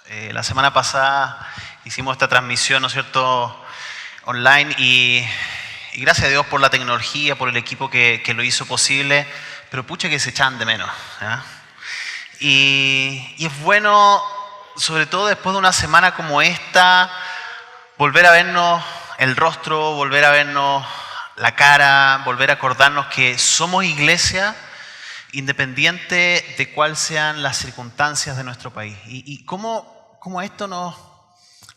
La semana pasada hicimos esta transmisión, ¿no es cierto?, online y gracias a Dios por la tecnología, por el equipo que lo hizo posible, pero pucha que se echan de menos, ¿ya? Y es bueno, sobre todo después de una semana como esta, volver a vernos el rostro, volver a vernos la cara, volver a acordarnos que somos iglesia independiente de cuáles sean las circunstancias de nuestro país. Y cómo esto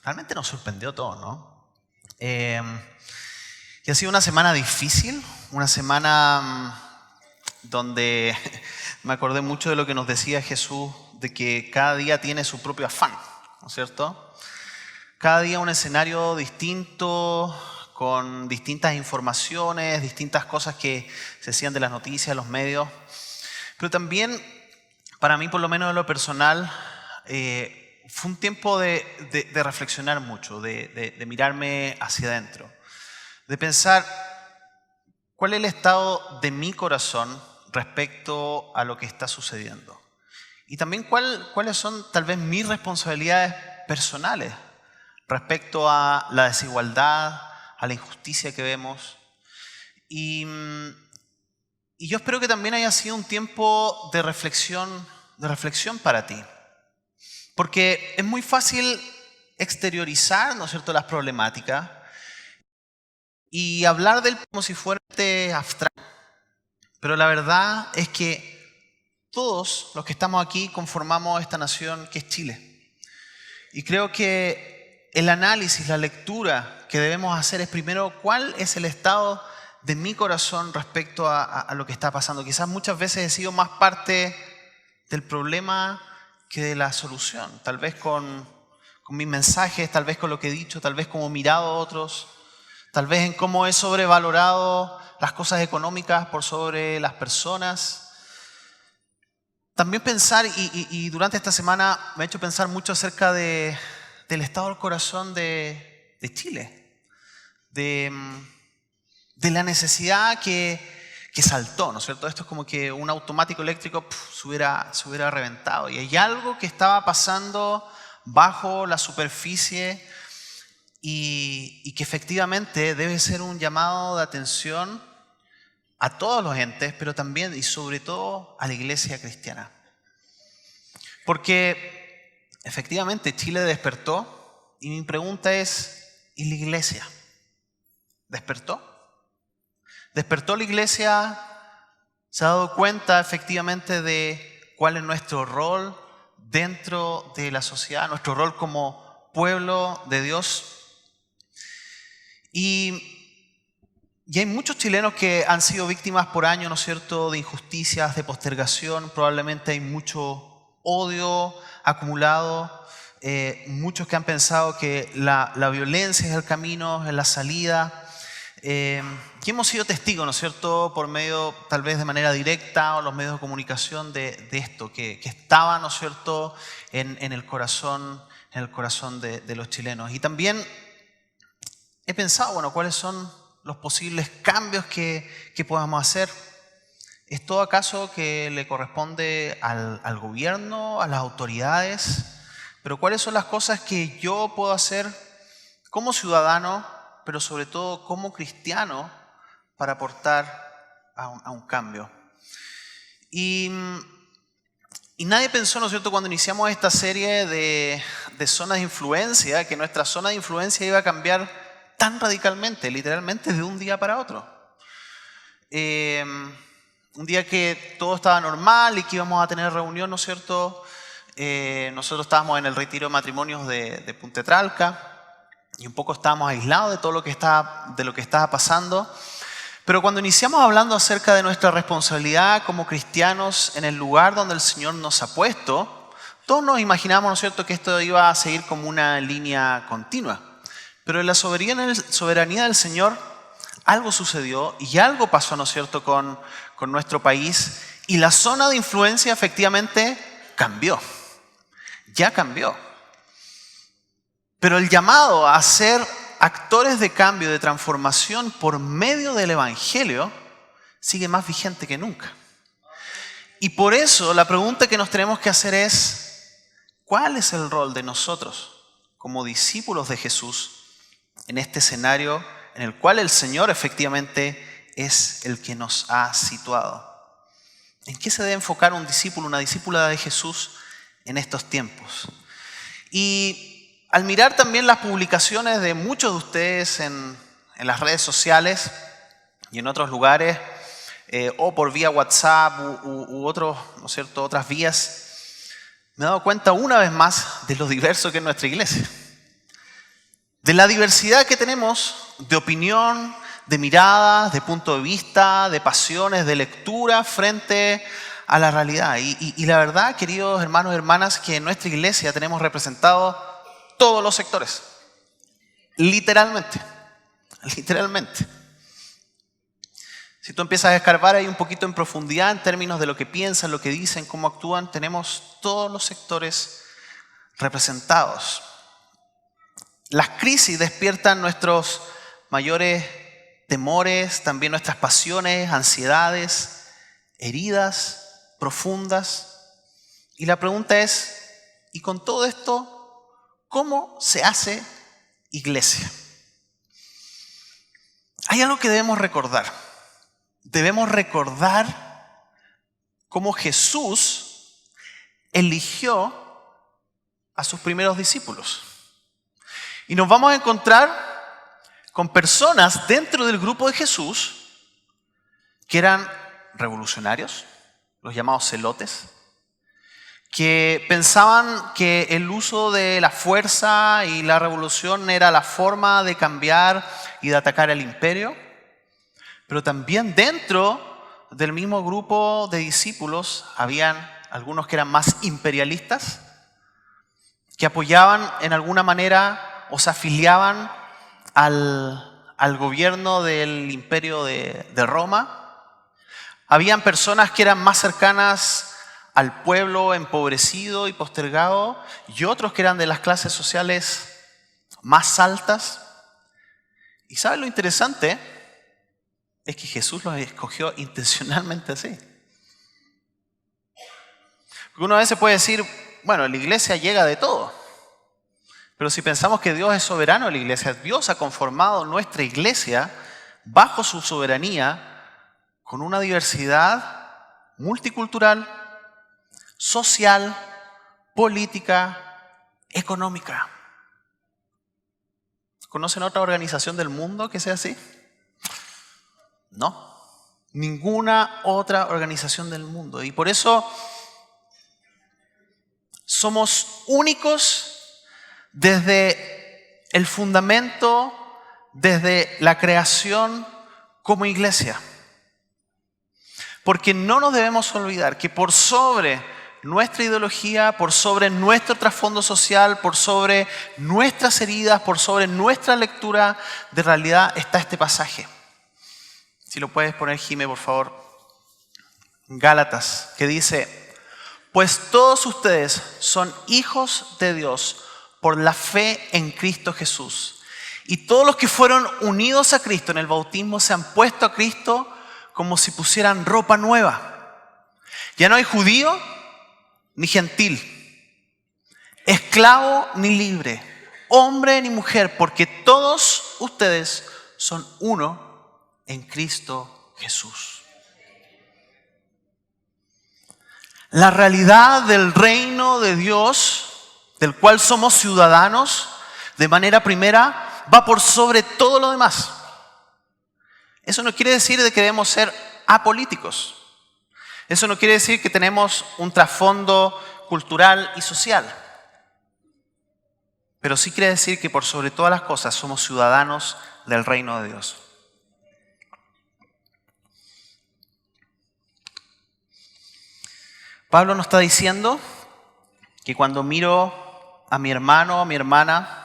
realmente nos sorprendió a todos, ¿no? Y ha sido una semana difícil, una semana donde me acordé mucho de lo que nos decía Jesús, de que cada día tiene su propio afán, ¿no es cierto? Cada día un escenario distinto, con distintas informaciones, distintas cosas que se decían de las noticias, los medios. Pero también, para mí, por lo menos en lo personal, fue un tiempo de reflexionar mucho, de mirarme hacia adentro, de pensar cuál es el estado de mi corazón respecto a lo que está sucediendo. Y también cuáles son tal vez mis responsabilidades personales respecto a la desigualdad, a la injusticia que vemos. Y yo espero que también haya sido un tiempo de reflexión para ti. Porque es muy fácil exteriorizar, ¿no es cierto?, las problemáticas y hablar de él como si fuera abstracto. Pero la verdad es que todos los que estamos aquí conformamos esta nación que es Chile. Y creo que el análisis, la lectura que debemos hacer es primero cuál es el estado de mi corazón respecto a lo que está pasando. Quizás muchas veces he sido más parte del problema que de la solución. Tal vez con mis mensajes, tal vez con lo que he dicho, tal vez como he mirado a otros, tal vez en cómo he sobrevalorado las cosas económicas por sobre las personas. También pensar, y durante esta semana me ha hecho pensar mucho acerca del estado del corazón de Chile, de la necesidad que saltó, ¿no es cierto? Esto es como que un automático eléctrico se hubiera reventado. Y hay algo que estaba pasando bajo la superficie y que efectivamente debe ser un llamado de atención a todos los entes, pero también y sobre todo a la iglesia cristiana. Porque efectivamente Chile despertó y mi pregunta es, ¿y la iglesia? ¿Despertó? ¿Despertó la iglesia? ¿Se ha dado cuenta efectivamente de cuál es nuestro rol dentro de la sociedad, nuestro rol como pueblo de Dios? Y hay muchos chilenos que han sido víctimas por años, ¿no es cierto?, de injusticias, de postergación. Probablemente hay mucho odio acumulado. Muchos que han pensado que la violencia es el camino, es la salida. Y hemos sido testigos, ¿no es cierto?, por medio, tal vez de manera directa, o los medios de comunicación de esto, que estaba, ¿no es cierto?, en el corazón de los chilenos. Y también he pensado, bueno, ¿cuáles son los posibles cambios que podamos hacer? ¿Es todo acaso que le corresponde al gobierno, a las autoridades? Pero ¿cuáles son las cosas que yo puedo hacer como ciudadano, pero sobre todo como cristiano, para aportar a un cambio? Y nadie pensó, ¿no es cierto?, cuando iniciamos esta serie de zonas de influencia, que nuestra zona de influencia iba a cambiar tan radicalmente, literalmente de un día para otro. Un día que todo estaba normal y que íbamos a tener reunión, ¿no es cierto? Nosotros estábamos en el retiro de matrimonios de Punta Tralca y un poco estábamos aislados de todo lo que estaba pasando. Pero cuando iniciamos hablando acerca de nuestra responsabilidad como cristianos en el lugar donde el Señor nos ha puesto, todos nos imaginamos, ¿no es cierto?, que esto iba a seguir como una línea continua. Pero en la soberanía del Señor algo sucedió y algo pasó, ¿no es cierto?, con nuestro país, y la zona de influencia efectivamente cambió. Ya cambió. Pero el llamado a ser actores de cambio, de transformación por medio del Evangelio sigue más vigente que nunca. Y por eso la pregunta que nos tenemos que hacer es, ¿Cuál es el rol de nosotros como discípulos de Jesús en este escenario en el cual el Señor efectivamente es el que nos ha situado? ¿En qué se debe enfocar un discípulo, una discípula de Jesús en estos tiempos? Y al mirar también las publicaciones de muchos de ustedes en las redes sociales y en otros lugares, o por vía WhatsApp u otros, ¿no es cierto?, otras vías, me he dado cuenta una vez más de lo diverso que es nuestra iglesia. De la diversidad que tenemos de opinión, de miradas, de punto de vista, de pasiones, de lectura frente a la realidad. Y la verdad, queridos hermanos y hermanas, que en nuestra iglesia tenemos representados todos los sectores. Literalmente. Si tú empiezas a escarbar ahí un poquito en profundidad en términos de lo que piensan, lo que dicen, cómo actúan, tenemos todos los sectores representados. Las crisis despiertan nuestros mayores temores, también nuestras pasiones, ansiedades, heridas profundas. Y la pregunta es, ¿y con todo esto, cómo se hace iglesia? Hay algo que debemos recordar. Debemos recordar cómo Jesús eligió a sus primeros discípulos. Y nos vamos a encontrar con personas dentro del grupo de Jesús que eran revolucionarios, los llamados celotes, que pensaban que el uso de la fuerza y la revolución era la forma de cambiar y de atacar el imperio. Pero también dentro del mismo grupo de discípulos habían algunos que eran más imperialistas, que apoyaban en alguna manera o se afiliaban al gobierno del imperio de Roma. Habían personas que eran más cercanas al pueblo empobrecido y postergado y otros que eran de las clases sociales más altas. ¿Y saben lo interesante? Es que Jesús los escogió intencionalmente así. Porque uno a veces puede decir, bueno, la iglesia llega de todo. Pero si pensamos que Dios es soberano en la iglesia, Dios ha conformado nuestra iglesia bajo su soberanía con una diversidad multicultural, social, política, económica. ¿Conocen otra organización del mundo que sea así? No, ninguna otra organización del mundo. Y por eso somos únicos desde el fundamento, desde la creación como iglesia. Porque no nos debemos olvidar que por sobre nuestra ideología, por sobre nuestro trasfondo social, por sobre nuestras heridas, por sobre nuestra lectura de realidad está este pasaje. Si lo puedes poner, Jimé, por favor. Gálatas, que dice: pues todos ustedes son hijos de Dios por la fe en Cristo Jesús. Y todos los que fueron unidos a Cristo en el bautismo se han puesto a Cristo como si pusieran ropa nueva. Ya no hay judío ni gentil, esclavo ni libre, hombre ni mujer, porque todos ustedes son uno en Cristo Jesús. La realidad del reino de Dios, del cual somos ciudadanos, de manera primera, va por sobre todo lo demás. Eso no quiere decir de que debemos ser apolíticos. Eso no quiere decir que tenemos un trasfondo cultural y social. Pero sí quiere decir que por sobre todas las cosas somos ciudadanos del reino de Dios. Pablo nos está diciendo que cuando miro a mi hermano, a mi hermana,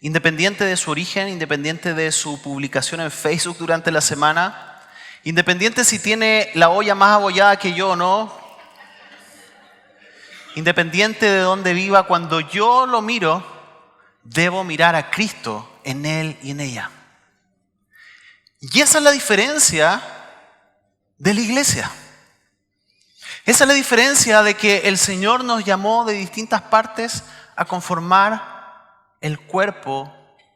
independiente de su origen, independiente de su publicación en Facebook durante la semana, independiente si tiene la olla más abollada que yo o no, independiente de dónde viva, cuando yo lo miro, debo mirar a Cristo en él y en ella. Y esa es la diferencia de la iglesia. Esa es la diferencia de que el Señor nos llamó de distintas partes a conformar el cuerpo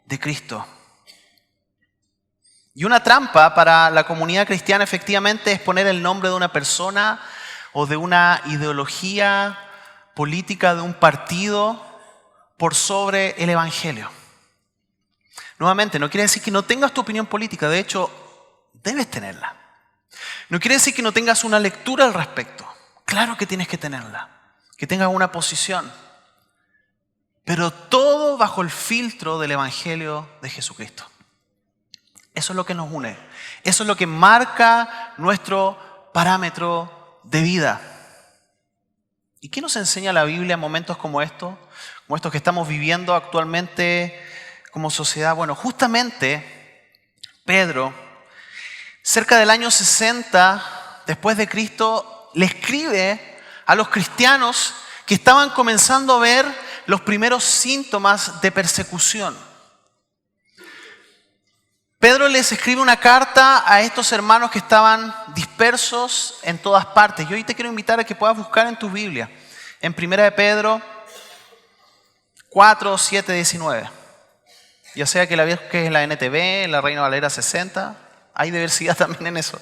de Cristo. Y una trampa para la comunidad cristiana efectivamente es poner el nombre de una persona o de una ideología política de un partido por sobre el Evangelio. Nuevamente, no quiere decir que no tengas tu opinión política, de hecho, debes tenerla. No quiere decir que no tengas una lectura al respecto. Claro que tienes que tenerla, que tengas una posición, pero todo bajo el filtro del Evangelio de Jesucristo. Eso es lo que nos une, eso es lo que marca nuestro parámetro de vida. ¿Y qué nos enseña la Biblia en momentos como estos que estamos viviendo actualmente como sociedad? Bueno, justamente Pedro, cerca del año 60 después de Cristo, le escribe a los cristianos que estaban comenzando a ver los primeros síntomas de persecución. Pedro les escribe una carta a estos hermanos que estaban dispersos en todas partes. Y hoy te quiero invitar a que puedas buscar en tu Biblia, en 1 de Pedro 4, 7, 19. Ya sea que la busques en la NTV, en la Reina Valera 60, hay diversidad también en eso.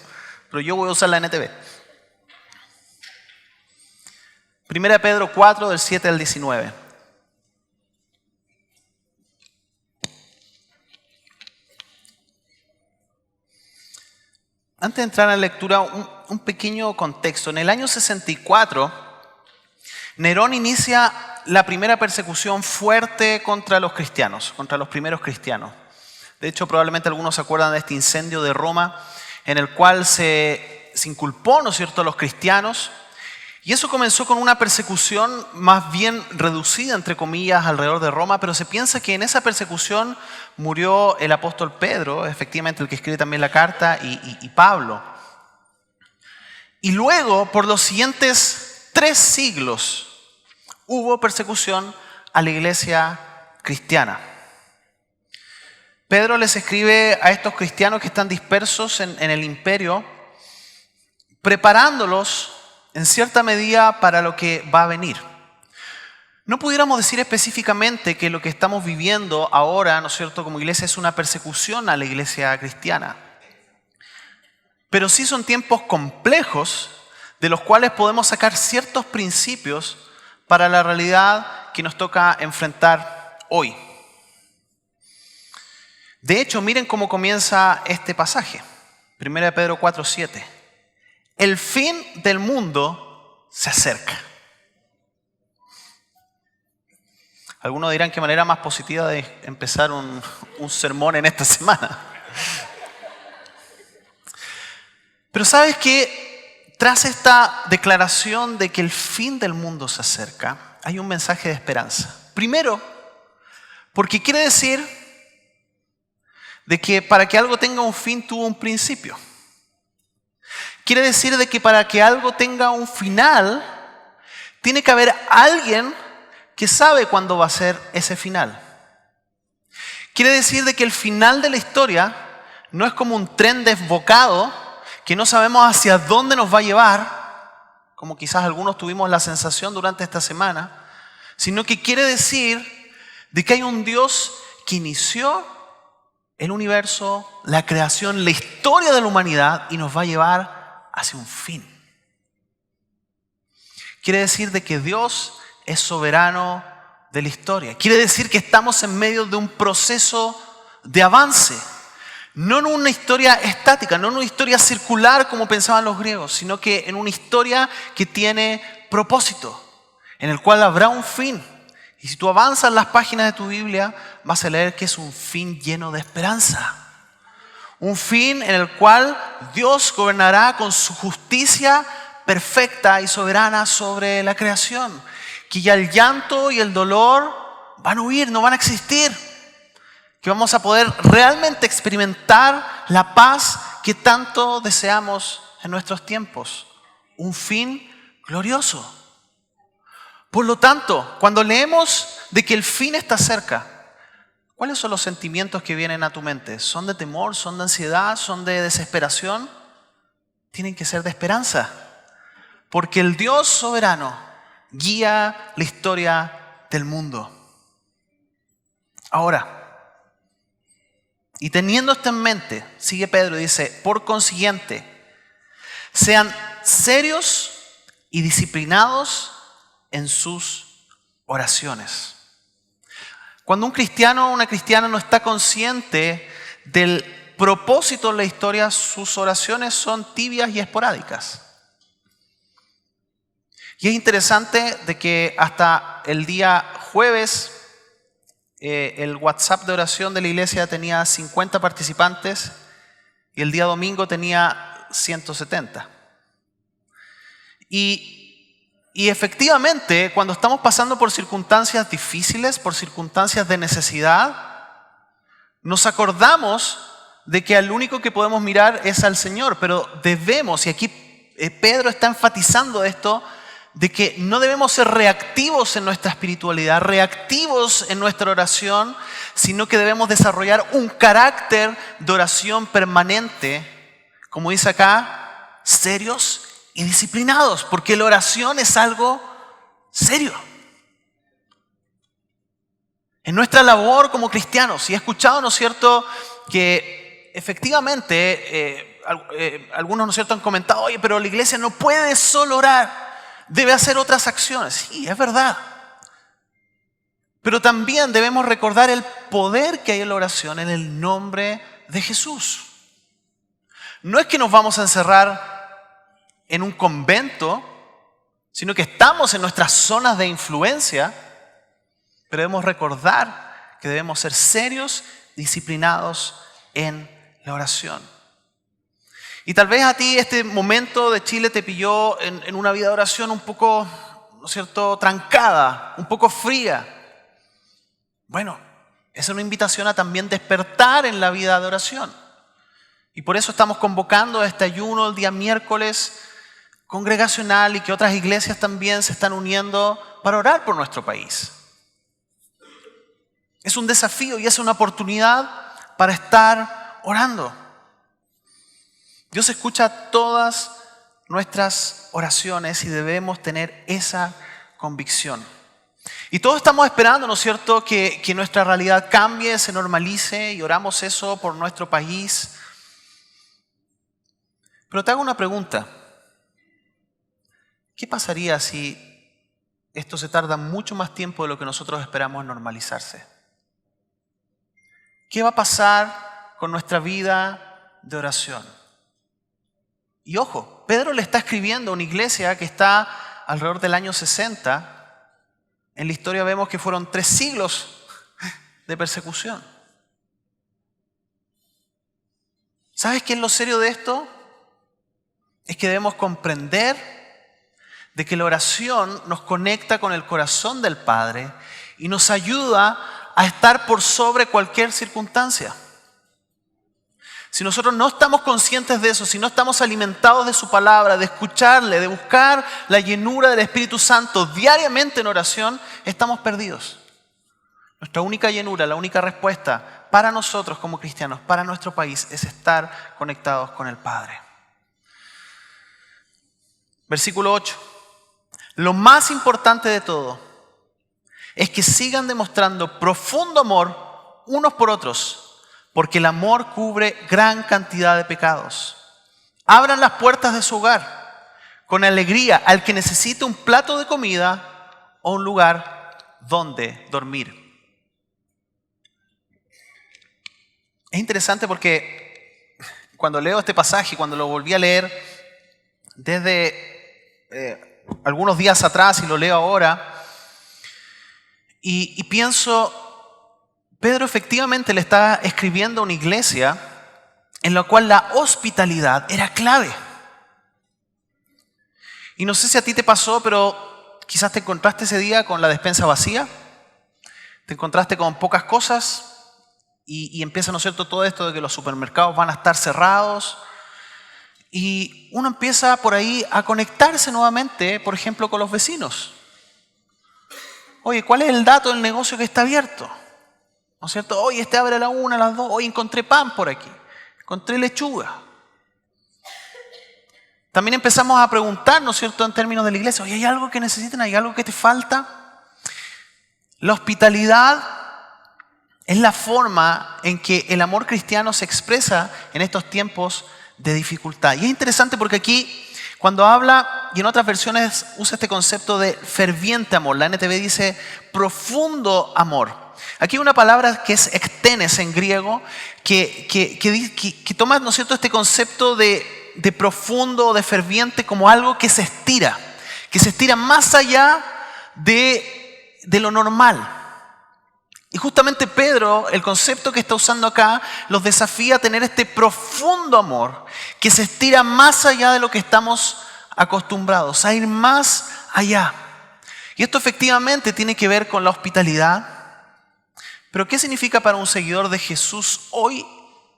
Pero yo voy a usar la NTV. 1 de Pedro 4, del 7 al 19. Antes de entrar en la lectura, un pequeño contexto. En el año 64, Nerón inicia la primera persecución fuerte contra los cristianos, contra los primeros cristianos. De hecho, probablemente algunos se acuerdan de este incendio de Roma, en el cual se inculpó, ¿no es cierto?, a los cristianos. Y eso comenzó con una persecución más bien reducida, entre comillas, alrededor de Roma, pero se piensa que en esa persecución murió el apóstol Pedro, efectivamente el que escribe también la carta, y Pablo. Y luego, por los siguientes 3 siglos, hubo persecución a la iglesia cristiana. Pedro les escribe a estos cristianos que están dispersos en el imperio, preparándolos en cierta medida para lo que va a venir. No pudiéramos decir específicamente que lo que estamos viviendo ahora, ¿no es cierto?, como iglesia es una persecución a la iglesia cristiana. Pero sí son tiempos complejos de los cuales podemos sacar ciertos principios para la realidad que nos toca enfrentar hoy. De hecho, miren cómo comienza este pasaje. 1 Pedro 4, 7. El fin del mundo se acerca. Algunos dirán qué manera más positiva de empezar un sermón en esta semana. Pero ¿sabes qué? Tras esta declaración de que el fin del mundo se acerca, hay un mensaje de esperanza. Primero, porque quiere decir de que para que algo tenga un fin tuvo un principio. Quiere decir de que para que algo tenga un final, tiene que haber alguien que sabe cuándo va a ser ese final. Quiere decir de que el final de la historia no es como un tren desbocado que no sabemos hacia dónde nos va a llevar, como quizás algunos tuvimos la sensación durante esta semana, sino que quiere decir de que hay un Dios que inició el universo, la creación, la historia de la humanidad y nos va a llevar hacia un fin. Quiere decir de que Dios es soberano de la historia. Quiere decir que estamos en medio de un proceso de avance. No en una historia estática, no en una historia circular como pensaban los griegos, sino que en una historia que tiene propósito, en el cual habrá un fin. Y si tú avanzas las páginas de tu Biblia, vas a leer que es un fin lleno de esperanza. Un fin en el cual Dios gobernará con su justicia perfecta y soberana sobre la creación. Que ya el llanto y el dolor van a huir, no van a existir. Que vamos a poder realmente experimentar la paz que tanto deseamos en nuestros tiempos. Un fin glorioso. Por lo tanto, cuando leemos de que el fin está cerca, ¿cuáles son los sentimientos que vienen a tu mente? ¿Son de temor? ¿Son de ansiedad? ¿Son de desesperación? Tienen que ser de esperanza. porque el Dios soberano guía la historia del mundo. Ahora, y teniendo esto en mente, sigue Pedro y dice, por consiguiente, sean serios y disciplinados en sus oraciones. Cuando un cristiano o una cristiana no está consciente del propósito de la historia, sus oraciones son tibias y esporádicas. Y es interesante de que hasta el día jueves el WhatsApp de oración de la iglesia tenía 50 participantes y el día domingo tenía 170. Y efectivamente, cuando estamos pasando por circunstancias difíciles, por circunstancias de necesidad, nos acordamos de que al único que podemos mirar es al Señor, pero debemos, y aquí Pedro está enfatizando esto, de que no debemos ser reactivos en nuestra espiritualidad, reactivos en nuestra oración, sino que debemos desarrollar un carácter de oración permanente, como dice acá, serios y disciplinados, porque la oración es algo serio. En nuestra labor como cristianos, y he escuchado, ¿no es cierto?, que efectivamente algunos, ¿no es cierto?, han comentado, oye, pero la iglesia no puede solo orar, debe hacer otras acciones. Sí, es verdad. Pero también debemos recordar el poder que hay en la oración en el nombre de Jesús. No es que nos vamos a encerrar en un convento, sino que estamos en nuestras zonas de influencia, pero debemos recordar que debemos ser serios, disciplinados en la oración. Y tal vez a ti este momento de Chile te pilló en una vida de oración un poco, ¿no es cierto?, trancada, un poco fría. Bueno, es una invitación a también despertar en la vida de oración. Y por eso estamos convocando a este ayuno el día miércoles congregacional y que otras iglesias también se están uniendo para orar por nuestro país. Es un desafío y es una oportunidad para estar orando. Dios escucha todas nuestras oraciones y debemos tener esa convicción. Y todos estamos esperando, ¿no es cierto?, que nuestra realidad cambie, se normalice y oramos eso por nuestro país. Pero te hago una pregunta. ¿Qué pasaría si esto se tarda mucho más tiempo de lo que nosotros esperamos en normalizarse? ¿Qué va a pasar con nuestra vida de oración? Y ojo, Pedro le está escribiendo a una iglesia que está alrededor del año 60. En la historia vemos que fueron 3 siglos de persecución. ¿Sabes qué es lo serio de esto? Es que debemos comprender de que la oración nos conecta con el corazón del Padre y nos ayuda a estar por sobre cualquier circunstancia. Si nosotros no estamos conscientes de eso, si no estamos alimentados de su palabra, de escucharle, de buscar la llenura del Espíritu Santo diariamente en oración, estamos perdidos. Nuestra única llenura, la única respuesta para nosotros como cristianos, para nuestro país, es estar conectados con el Padre. Versículo 8. Lo más importante de todo es que sigan demostrando profundo amor unos por otros, porque el amor cubre gran cantidad de pecados. Abran las puertas de su hogar con alegría al que necesite un plato de comida o un lugar donde dormir. Es interesante porque cuando leo este pasaje, cuando lo volví a leer desde algunos días atrás y lo leo ahora, y pienso, Pedro efectivamente le está escribiendo a una iglesia en la cual la hospitalidad era clave. Y no sé si a ti te pasó, pero quizás te encontraste ese día con la despensa vacía, te encontraste con pocas cosas y empieza, ¿no es cierto?, todo esto de que los supermercados van a estar cerrados y uno empieza por ahí a conectarse nuevamente, por ejemplo, con los vecinos. Oye, ¿cuál es el dato del negocio que está abierto? ¿No es cierto? Oye, este abre a la 1, a las 2. Oye, encontré pan por aquí. Encontré lechuga. También empezamos a preguntar, ¿no es cierto?, en términos de la iglesia, oye, ¿hay algo que necesitan? ¿Hay algo que te falta? La hospitalidad es la forma en que el amor cristiano se expresa en estos tiempos de dificultad. Y es interesante porque aquí, cuando habla, y en otras versiones usa este concepto de ferviente amor, la NTV dice profundo amor. Aquí hay una palabra que es ektenes en griego, que toma, ¿no es cierto?, este concepto de profundo, de ferviente, como algo que se estira más allá de lo normal. Y justamente Pedro, el concepto que está usando acá, los desafía a tener este profundo amor que se estira más allá de lo que estamos acostumbrados, a ir más allá. Y esto efectivamente tiene que ver con la hospitalidad. Pero ¿qué significa para un seguidor de Jesús hoy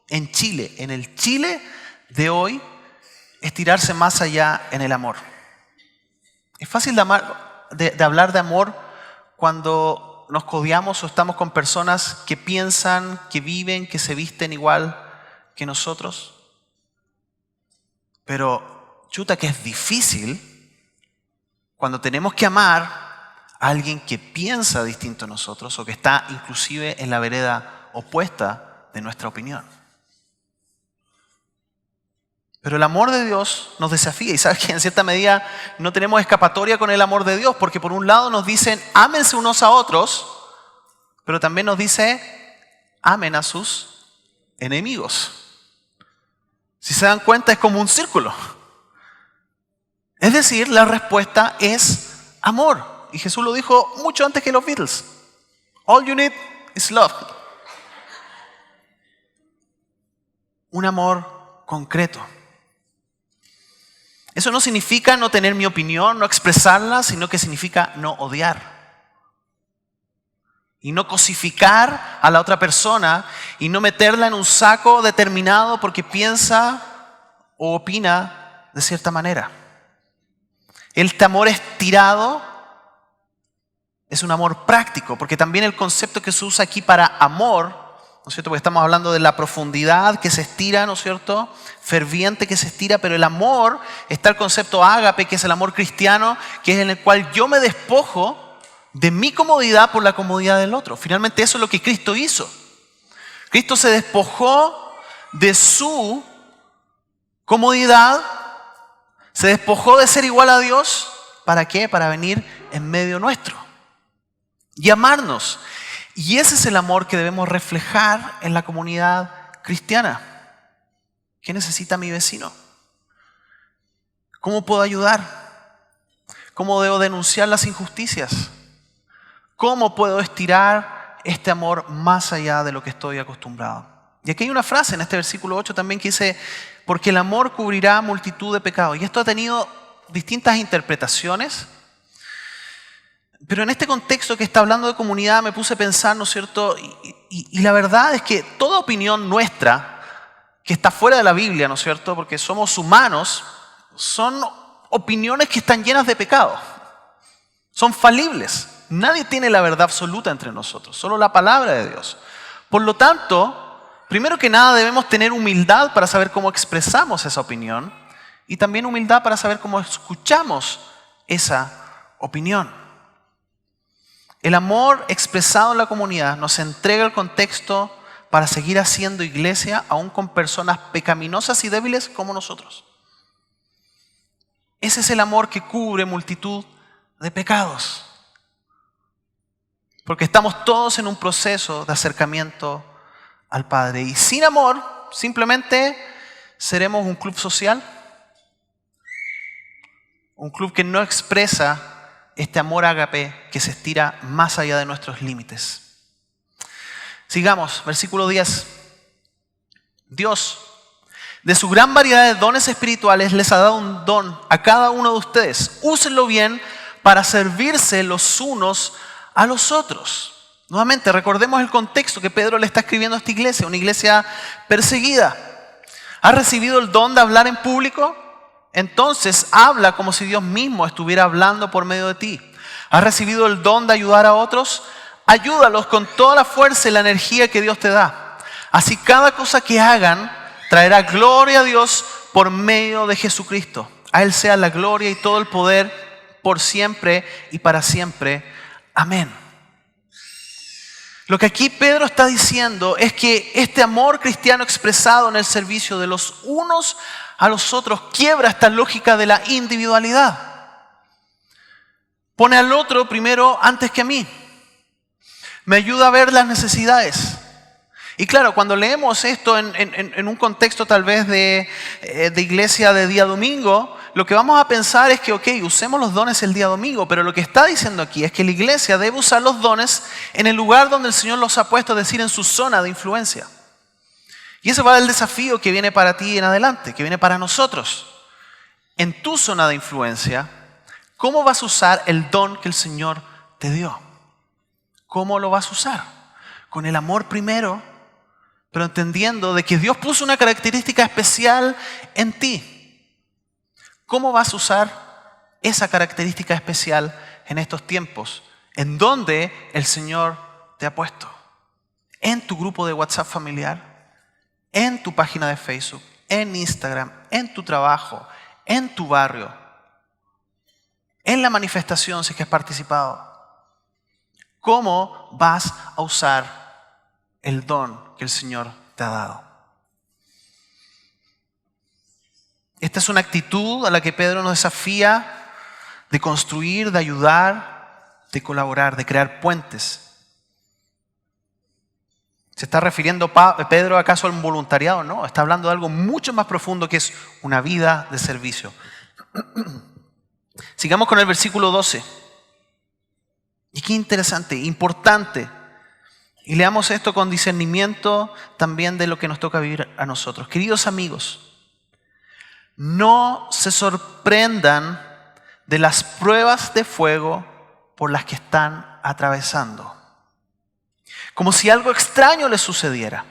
en Chile, en el Chile de hoy, estirarse más allá en el amor? Es fácil de hablar de amor cuando nos codeamos o estamos con personas que piensan, que viven, que se visten igual que nosotros. Pero chuta que es difícil cuando tenemos que amar a alguien que piensa distinto a nosotros o que está inclusive en la vereda opuesta de nuestra opinión. Pero el amor de Dios nos desafía, y sabes que en cierta medida no tenemos escapatoria con el amor de Dios, porque por un lado nos dicen ámense unos a otros, pero también nos dice amen a sus enemigos. Si se dan cuenta, es como un círculo. Es decir, la respuesta es amor. Y Jesús lo dijo mucho antes que los Beatles. All you need is love. Un amor concreto. Eso no significa no tener mi opinión, no expresarla, sino que significa no odiar. Y no cosificar a la otra persona y no meterla en un saco determinado porque piensa o opina de cierta manera. El amor estirado es un amor práctico, porque también el concepto que se usa aquí para amor, ¿no es cierto?, porque estamos hablando de la profundidad que se estira, ¿no es cierto?, ferviente que se estira, pero el amor, está el concepto ágape, que es el amor cristiano, que es en el cual yo me despojo de mi comodidad por la comodidad del otro. Finalmente eso es lo que Cristo hizo. Cristo se despojó de su comodidad, se despojó de ser igual a Dios. ¿Para qué? Para venir en medio nuestro y amarnos. Y ese es el amor que debemos reflejar en la comunidad cristiana. ¿Qué necesita mi vecino? ¿Cómo puedo ayudar? ¿Cómo debo denunciar las injusticias? ¿Cómo puedo estirar este amor más allá de lo que estoy acostumbrado? Y aquí hay una frase en este versículo 8 también que dice, porque el amor cubrirá multitud de pecados. Y esto ha tenido distintas interpretaciones. Pero en este contexto que está hablando de comunidad me puse a pensar, ¿no es cierto? Y la verdad es que toda opinión nuestra que está fuera de la Biblia, ¿no es cierto?, porque somos humanos, son opiniones que están llenas de pecado. Son falibles. Nadie tiene la verdad absoluta entre nosotros, solo la palabra de Dios. Por lo tanto, primero que nada debemos tener humildad para saber cómo expresamos esa opinión y también humildad para saber cómo escuchamos esa opinión. El amor expresado en la comunidad nos entrega el contexto para seguir haciendo iglesia aún con personas pecaminosas y débiles como nosotros. Ese es el amor que cubre multitud de pecados. Porque estamos todos en un proceso de acercamiento al Padre. Y sin amor, simplemente seremos un club social. Un club que no expresa este amor ágape que se estira más allá de nuestros límites. Sigamos, versículo 10. Dios, de su gran variedad de dones espirituales, les ha dado un don a cada uno de ustedes. Úsenlo bien para servirse los unos a los otros. Nuevamente, recordemos el contexto que Pedro le está escribiendo a esta iglesia, una iglesia perseguida. ¿Has recibido el don de hablar en público? Entonces habla como si Dios mismo estuviera hablando por medio de ti. ¿Has recibido el don de ayudar a otros? Ayúdalos con toda la fuerza y la energía que Dios te da. Así cada cosa que hagan traerá gloria a Dios por medio de Jesucristo. A Él sea la gloria y todo el poder por siempre y para siempre. Amén. Lo que aquí Pedro está diciendo es que este amor cristiano expresado en el servicio de los unos a los otros quiebra esta lógica de la individualidad. Pone al otro primero antes que a mí. Me ayuda a ver las necesidades. Y claro, cuando leemos esto en un contexto tal vez de iglesia de día domingo, lo que vamos a pensar es que, ok, usemos los dones el día domingo, pero lo que está diciendo aquí es que la iglesia debe usar los dones en el lugar donde el Señor los ha puesto, es decir, en su zona de influencia. Y ese va el desafío que viene para ti en adelante, que viene para nosotros. En tu zona de influencia, ¿cómo vas a usar el don que el Señor te dio? ¿Cómo lo vas a usar? Con el amor primero, pero entendiendo de que Dios puso una característica especial en ti. ¿Cómo vas a usar esa característica especial en estos tiempos? ¿En dónde el Señor te ha puesto? ¿En tu grupo de WhatsApp familiar? ¿En tu página de Facebook? ¿En Instagram? ¿En tu trabajo? ¿En tu barrio? ¿En la manifestación si es que has participado? ¿Cómo vas a usar el don que el Señor te ha dado? Esta es una actitud a la que Pedro nos desafía de construir, de ayudar, de colaborar, de crear puentes. ¿Se está refiriendo Pedro acaso al voluntariado? No, está hablando de algo mucho más profundo que es una vida de servicio. Sigamos con el versículo 12. Y qué interesante, importante. Y leamos esto con discernimiento también de lo que nos toca vivir a nosotros. Queridos amigos, no se sorprendan de las pruebas de fuego por las que están atravesando. Como si algo extraño les sucediera.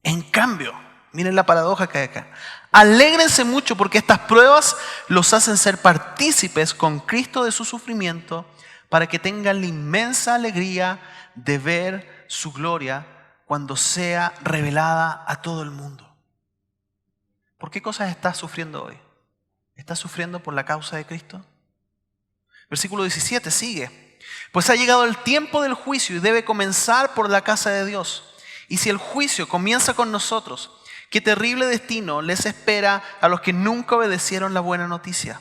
En cambio, miren la paradoja que hay acá. Alégrense mucho porque estas pruebas los hacen ser partícipes con Cristo de su sufrimiento para que tengan la inmensa alegría de ver su gloria cuando sea revelada a todo el mundo. ¿Por qué cosas estás sufriendo hoy? ¿Estás sufriendo por la causa de Cristo? Versículo 17 sigue. Pues ha llegado el tiempo del juicio y debe comenzar por la casa de Dios. Y si el juicio comienza con nosotros, qué terrible destino les espera a los que nunca obedecieron la buena noticia.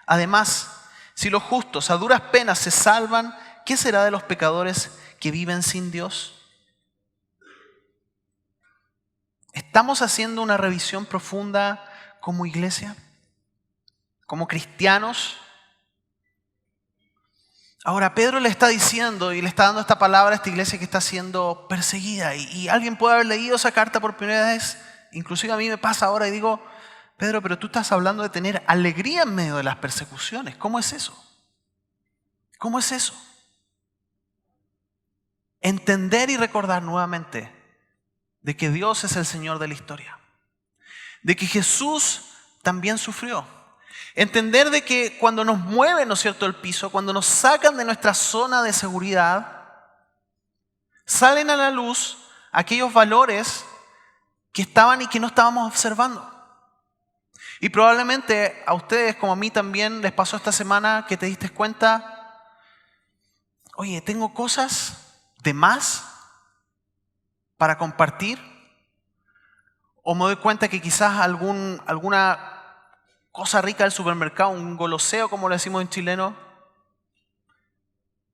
Además, si los justos a duras penas se salvan, ¿qué será de los pecadores que viven sin Dios? ¿Estamos haciendo una revisión profunda como iglesia? ¿Como cristianos? Ahora Pedro le está diciendo y le está dando esta palabra a esta iglesia que está siendo perseguida. Y alguien puede haber leído esa carta por primera vez. Inclusive a mí me pasa ahora y digo, Pedro, pero tú estás hablando de tener alegría en medio de las persecuciones. ¿Cómo es eso? ¿Cómo es eso? Entender y recordar nuevamente de que Dios es el Señor de la historia. De que Jesús también sufrió. Entender de que cuando nos mueven, ¿no es cierto?, el piso, cuando nos sacan de nuestra zona de seguridad, salen a la luz aquellos valores que estaban y que no estábamos observando. Y probablemente a ustedes como a mí también les pasó esta semana que te diste cuenta, oye, tengo cosas de más para compartir, o me doy cuenta que quizás alguna cosa rica del supermercado, un goloseo como lo decimos en chileno,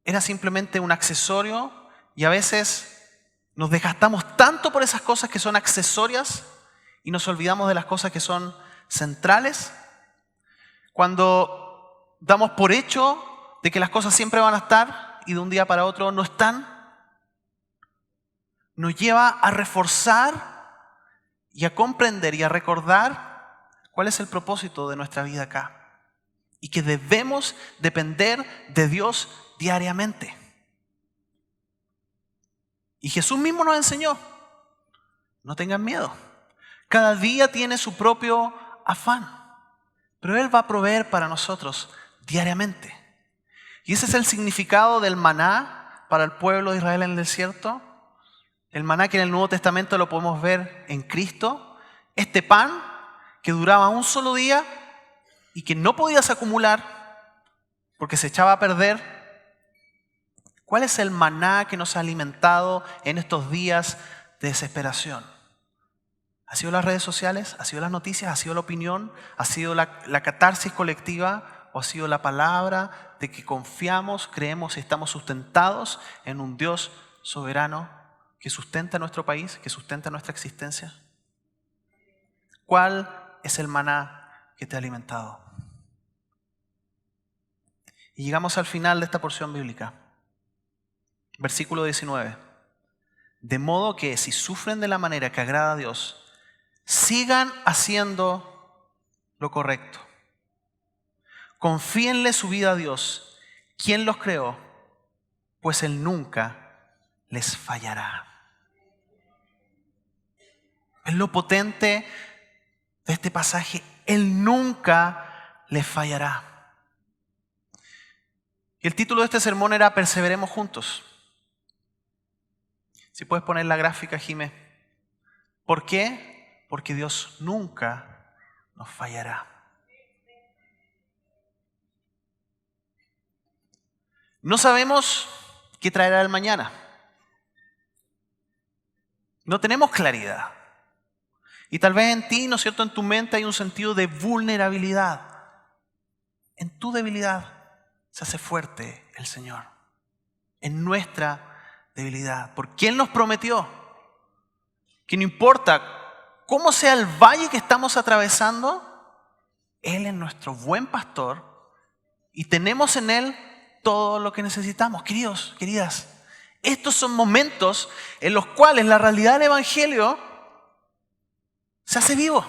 era simplemente un accesorio y a veces nos desgastamos tanto por esas cosas que son accesorias y nos olvidamos de las cosas que son centrales. Cuando damos por hecho de que las cosas siempre van a estar y de un día para otro no están, nos lleva a reforzar y a comprender y a recordar cuál es el propósito de nuestra vida acá. Y que debemos depender de Dios diariamente. Y Jesús mismo nos enseñó, no tengan miedo. Cada día tiene su propio afán, pero Él va a proveer para nosotros diariamente. Y ese es el significado del maná para el pueblo de Israel en el desierto. El maná que en el Nuevo Testamento lo podemos ver en Cristo. Este pan que duraba un solo día y que no podías acumular porque se echaba a perder, ¿cuál es el maná que nos ha alimentado en estos días de desesperación? ¿Ha sido las redes sociales? ¿Ha sido las noticias? ¿Ha sido la opinión? ¿Ha sido la catarsis colectiva? ¿O ha sido la palabra de que confiamos, creemos y estamos sustentados en un Dios soberano que sustenta nuestro país, que sustenta nuestra existencia? ¿Cuál es el maná que te ha alimentado? Y llegamos al final de esta porción bíblica. Versículo 19. De modo que si sufren de la manera que agrada a Dios, sigan haciendo lo correcto. Confíenle su vida a Dios, quien los creó, pues Él nunca les fallará. Es lo potente de este pasaje. Él nunca les fallará. Y el título de este sermón era Perseveremos juntos. Si puedes poner la gráfica, Jimé. ¿Por qué? Porque Dios nunca nos fallará. No sabemos qué traerá el mañana. No tenemos claridad. Y tal vez en ti, ¿no es cierto?, en tu mente hay un sentido de vulnerabilidad. En tu debilidad se hace fuerte el Señor. En nuestra debilidad. Porque Él nos prometió que no importa cómo sea el valle que estamos atravesando, Él es nuestro buen pastor y tenemos en Él todo lo que necesitamos. Queridos, queridas, estos son momentos en los cuales la realidad del Evangelio se hace vivo.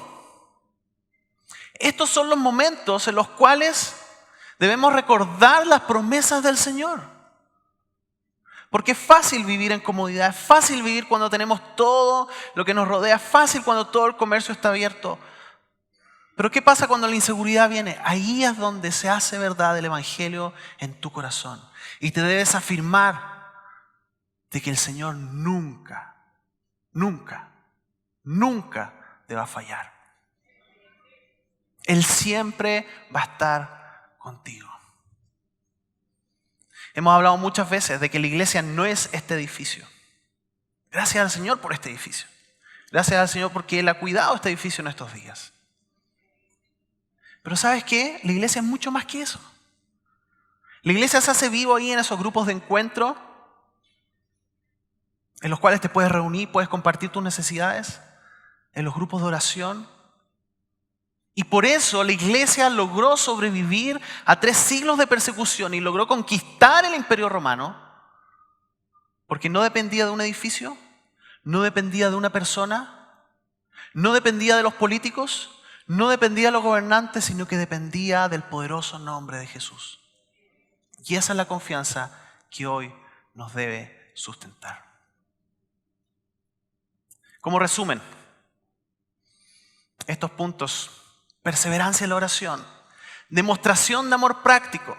Estos son los momentos en los cuales debemos recordar las promesas del Señor. Porque es fácil vivir en comodidad, es fácil vivir cuando tenemos todo lo que nos rodea, es fácil cuando todo el comercio está abierto. Pero ¿qué pasa cuando la inseguridad viene? Ahí es donde se hace verdad el Evangelio en tu corazón. Y te debes afirmar de que el Señor nunca, nunca, nunca te va a fallar. Él siempre va a estar contigo. Hemos hablado muchas veces de que la iglesia no es este edificio. Gracias al Señor por este edificio. Gracias al Señor porque Él ha cuidado este edificio en estos días. Pero ¿sabes qué? La iglesia es mucho más que eso. La iglesia se hace vivo ahí en esos grupos de encuentro en los cuales te puedes reunir, puedes compartir tus necesidades, en los grupos de oración. Y por eso la iglesia logró sobrevivir a 3 siglos de persecución y logró conquistar el Imperio Romano, porque no dependía de un edificio, no dependía de una persona, no dependía de los políticos, no dependía de los gobernantes, sino que dependía del poderoso nombre de Jesús. Y esa es la confianza que hoy nos debe sustentar. Como resumen, estos puntos: perseverancia en la oración, demostración de amor práctico,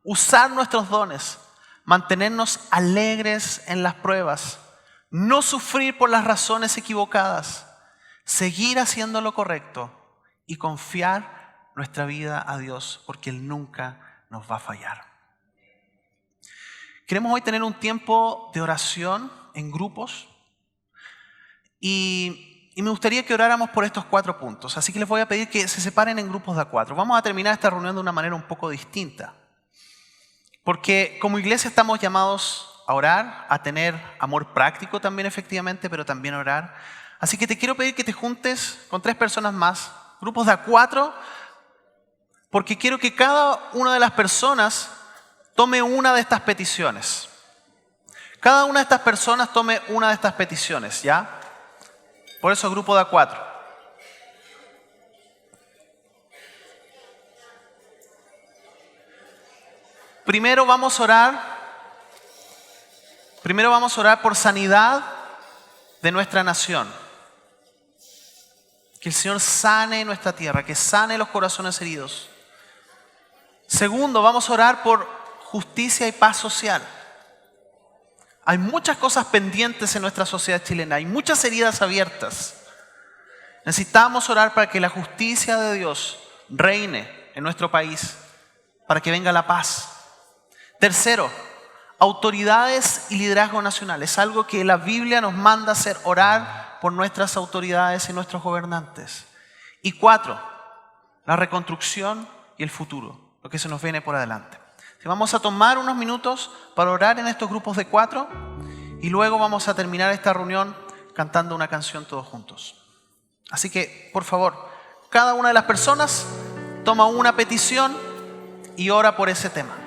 usar nuestros dones, mantenernos alegres en las pruebas, no sufrir por las razones equivocadas, seguir haciendo lo correcto y confiar nuestra vida a Dios, porque Él nunca nos va a fallar. Queremos hoy tener un tiempo de oración en grupos y me gustaría que oráramos por estos 4 puntos. Así que les voy a pedir que se separen en grupos de a 4. Vamos a terminar esta reunión de una manera un poco distinta. Porque como iglesia estamos llamados a orar, a tener amor práctico también efectivamente, pero también a orar. Así que te quiero pedir que te juntes con 3 personas más, grupos de a 4, porque quiero que cada una de las personas tome una de estas peticiones. Cada una de estas personas tome una de estas peticiones, ¿ya? Por eso grupo de a 4. Primero vamos a orar por sanidad de nuestra nación. Que el Señor sane nuestra tierra, que sane los corazones heridos. Segundo, vamos a orar por justicia y paz social. Hay muchas cosas pendientes en nuestra sociedad chilena, hay muchas heridas abiertas. Necesitamos orar para que la justicia de Dios reine en nuestro país para que venga la paz. Tercero, autoridades y liderazgo nacional. Es algo que la Biblia nos manda hacer, orar por nuestras autoridades y nuestros gobernantes. Y 4, la reconstrucción y el futuro, lo que se nos viene por adelante. Vamos a tomar unos minutos para orar en estos grupos de 4 y luego vamos a terminar esta reunión cantando una canción todos juntos. Así que, por favor, cada una de las personas toma una petición y ora por ese tema.